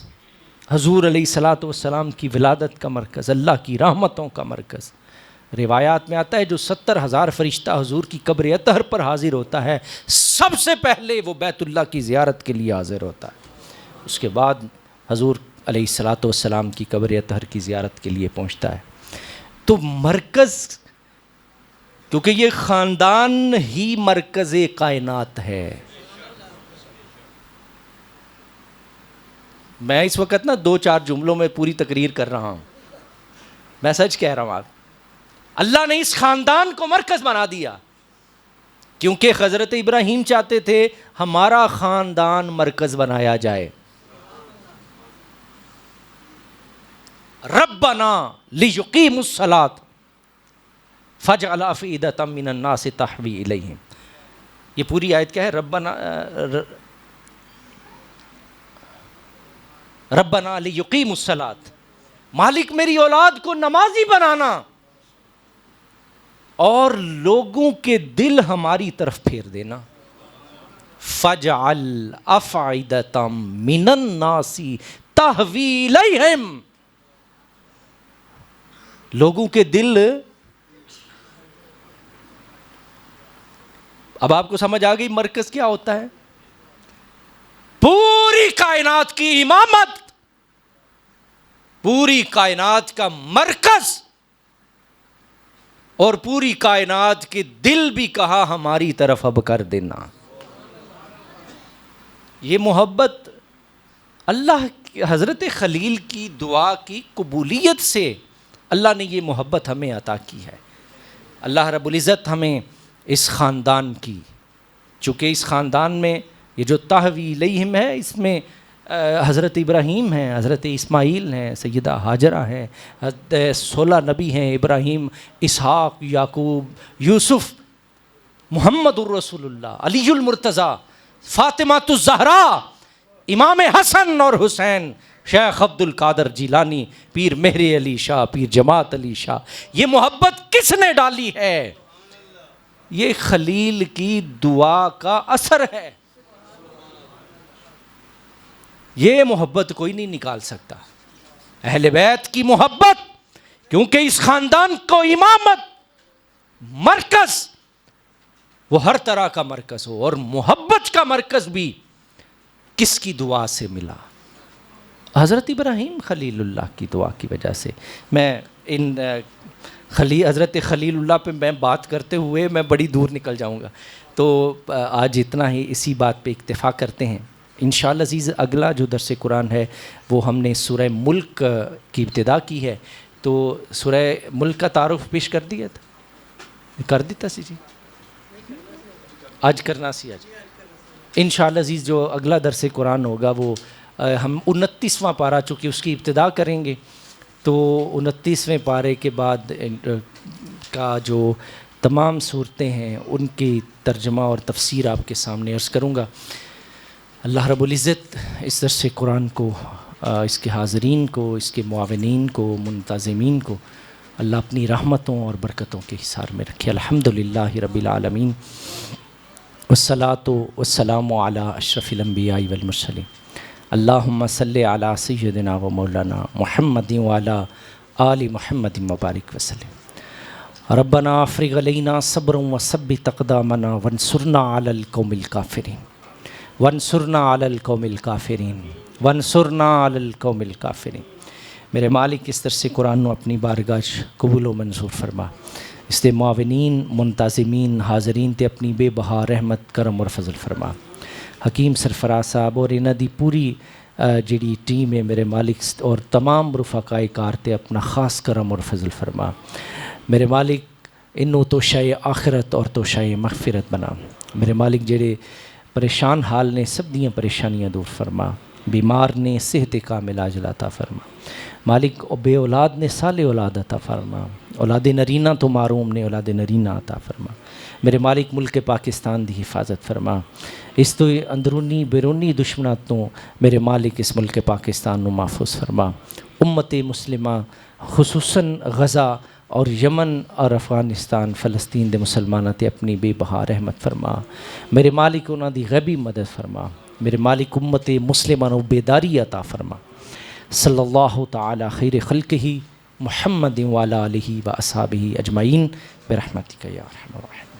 حضور علیہ الصلاۃ والسلام کی ولادت کا مرکز, اللہ کی رحمتوں کا مرکز. روایات میں آتا ہے جو 70,000 فرشتہ حضور کی قبر اطہر پر حاضر ہوتا ہے سب سے پہلے وہ بیت اللہ کی زیارت کے لیے حاضر ہوتا ہے, اس کے بعد حضور علیہ الصلاۃ والسلام کی قبر اطہر کی زیارت کے لیے پہنچتا ہے. تو مرکز, کیونکہ یہ خاندان ہی مرکز کائنات ہے. میں اس وقت نا 2-4 جملوں میں پوری تقریر کر رہا ہوں, میں سچ کہہ رہا ہوں. آپ اللہ نے اس خاندان کو مرکز بنا دیا کیونکہ حضرت ابراہیم چاہتے تھے ہمارا خاندان مرکز بنایا جائے. ربنا لیقیموا الصلاۃ فاجعل افئدۃ من الناس تہوی الیہم. یہ پوری آیت کیا ہے؟ ربنا لیقیموا الصلاۃ, مالک میری اولاد کو نمازی بنانا اور لوگوں کے دل ہماری طرف پھیر دینا. فَجْعَلْ أَفْئِدَةً مِّنَ النَّاسِ تَهْوِي إِلَيْهِمْ, لوگوں کے دل. اب آپ کو سمجھ آ گئی مرکز کیا ہوتا ہے؟ پوری کائنات کی امامت, پوری کائنات کا مرکز, اور پوری کائنات کے دل بھی کہا ہماری طرف اب کر دینا. یہ محبت اللہ حضرت خلیل کی دعا کی قبولیت سے اللہ نے یہ محبت ہمیں عطا کی ہے. اللہ رب العزت ہمیں اس خاندان کی, چونکہ اس خاندان میں یہ جو تہوی الیہم ہے اس میں حضرت ابراہیم ہیں، حضرت اسماعیل ہیں، سیدہ ہاجرہ ہیں، 16 نبی ہیں، ابراہیم، اسحاق، یعقوب، یوسف، محمد الرسول اللہ، علی المرتضیٰ، فاطمہ الزہرا، امام حسن اور حسین، شیخ عبد القادر جیلانی، پیر مہر علی شاہ، پیر جماعت علی شاہ. یہ محبت کس نے ڈالی ہے؟ یہ خلیل کی دعا کا اثر ہے. یہ محبت کوئی نہیں نکال سکتا. اہل بیت کی محبت، کیونکہ اس خاندان کو امامت، مرکز، وہ ہر طرح کا مرکز ہو، اور محبت کا مرکز بھی کس کی دعا سے ملا؟ حضرت ابراہیم خلیل اللہ کی دعا کی وجہ سے. میں ان حضرت خلیل اللہ پہ میں بات کرتے ہوئے میں بڑی دور نکل جاؤں گا، تو آج اتنا ہی اسی بات پہ اکتفا کرتے ہیں. انشاءاللہ عزیز اگلا جو درس قرآن ہے وہ ہم نے سورہ ملک کی ابتدا کی ہے، تو سورہ ملک کا تعارف پیش کر دیا تھا، کر دیتا سی جی، آج کرنا سی. آج انشاءاللہ عزیز جو اگلا درس قرآن ہوگا وہ ہم 29واں پارہ چونکہ اس کی ابتدا کریں گے، تو 29ویں پارے کے بعد کا جو تمام صورتیں ہیں ان کی ترجمہ اور تفسیر آپ کے سامنے عرض کروں گا. اللہ رب العزت اس درس قرآن کو، اس کے حاضرین کو، اس کے معاونین کو، منتظمین کو اللہ اپنی رحمتوں اور برکتوں کے حصار میں رکھے. الحمدللہ رب العالمین، والصلاۃ والسلام علی اشرف الانبیاء والمرسلین. اللہم صلی علی سیدنا و مولانا محمد وعلی آل محمد مبارک وسلم. ربنا افرغ علینا صبرا وثبت اقدامنا وانصرنا علی القوم الکافرین، وانصرنا علی القوم الکافرین، وانصرنا علی القوم الکافرین. میرے مالک اس درس قرآن نو اپنی بارگاہ قبول و منظور فرما. اس دے معاونین، منتظمین، حاضرین تے اپنی بے بہا رحمت، کرم اور فضل فرما. حکیم سرفراز صاحب اور انہاں دی پوری جڑی ٹیم ہے میرے مالک، اور تمام رفقائے کار تے اپنا خاص کرم اور فضل فرما. میرے مالک انہوں تو شے آخرت اور تو شے مغفرت بنا. میرے مالک جڑے پریشان حال نے سب دیاں پریشانیاں دور فرما. بیمار نے صحت کامل عاجل عطا فرما. مالک بے اولاد نے صالح اولاد عطا فرما. اولاد نرینہ تو معروم نے اولاد نرینہ عطا فرما. میرے مالک ملک پاکستان دی حفاظت فرما. اس تو اندرونی بیرونی دشمنات تو میرے مالک اس ملک پاکستان نو محفوظ فرما. امت مسلمہ خصوصاً غزہ اور یمن اور افغانستان فلسطین دے مسلمانوں تے اپنی بے بہا رحمت فرما. میرے مالک انہاں دی غیبی مدد فرما. میرے مالک امت مسلمہ نو بیداری عطا فرما. صلی اللہ تعالی خیر خلقہ محمد وعلی آلہ و اصحابہ اجمعین برحمتک یا ارحم الراحمین.